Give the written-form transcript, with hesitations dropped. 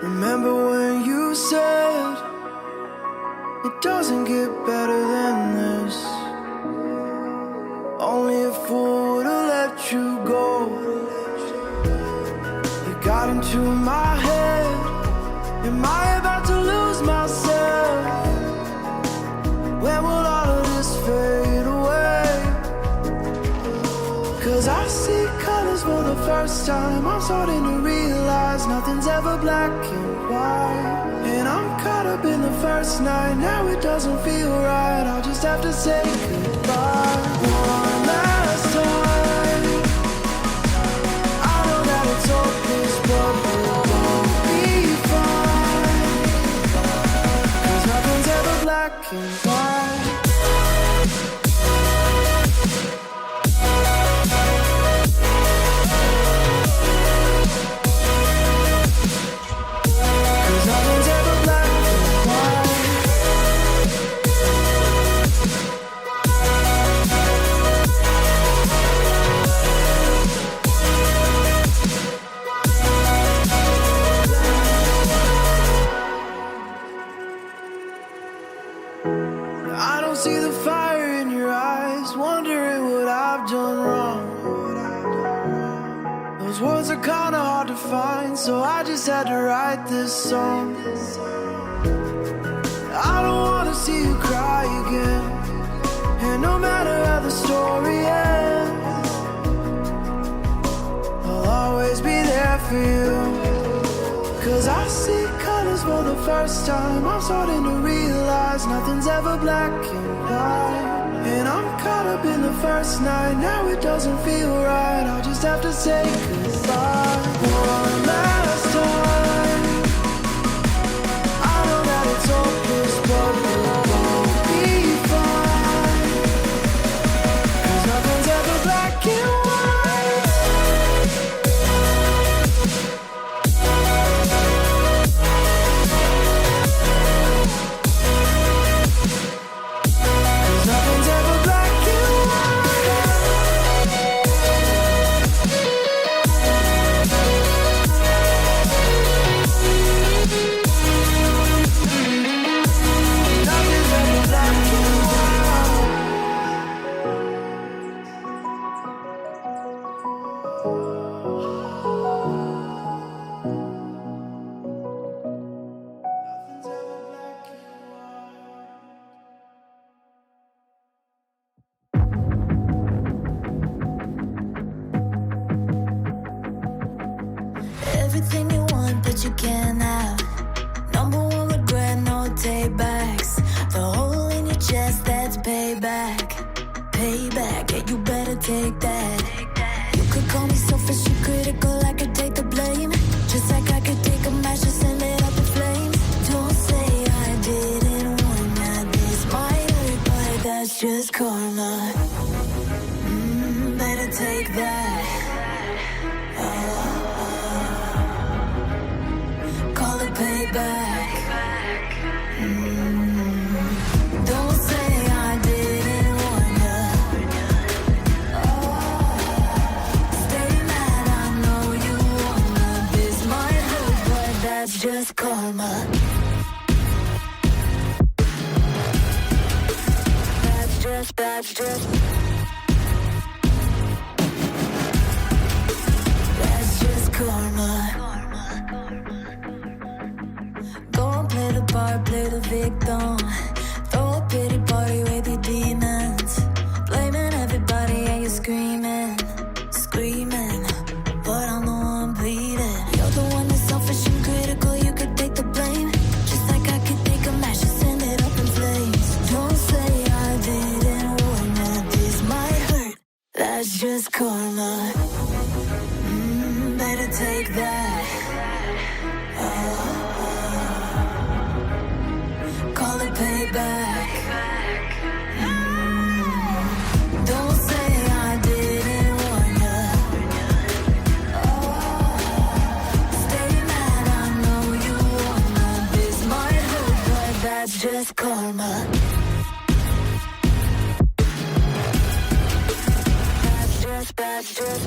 Remember when you said it doesn't get better than this? Only a fool would've let you go. You got into my head. Am I about to lose myself? When will all of this fade away? 'Cause I see colors for the first time. I'm starting to realize nothing's ever black and white. And I'm caught up in the first night. Now it doesn't feel right. I'll just have to say goodbye one last time. I know that it's hopeless, but we'll both be fine. 'Cause nothing's ever black and white. I don't see the fire in your eyes, wondering what I've done wrong. Those words are kinda hard to find, so I just had to write this song. I don't wanna see you cry again, and no matter how the story ends, I'll always be there for you. 'Cause I see colors for the first time. I'm starting to realize nothing's ever black and white. And I'm caught up in the first night. Now it doesn't feel right. I'll just have to say goodbye one last time. I know that it's hopeless, but we'll both be fine. 'Cause nothing's ever black and white. Everything you want, but you can't have. Number one regret, no take backs. The hole in your chest, that's payback. Payback, yeah, you better take that. You could call me selfish and critical, I could take the blame. Just like I could take a match and send it up in flames. Don't say I didn't warn ya. This might hurt, but that's just karma. Better take that. Call it payback. Don't say I didn't warn ya. Stay mad, I know you wanna. This might hurt, but that's just karma. That's just karma. Go and play the part, play the victim. Throw a pity party with your demons. Blaming everybody and you're screaming. But I'm the one bleeding. You're the one that's selfish and critical, you could take the blame. Just like I could take a match and send it up in flames. Don't say I didn't warn ya. This might hurt, that's just karma. Better take that. Call it payback. Don't say I didn't warn ya. Stay mad, I know you wanna. This might hurt, but that's just karma. That's just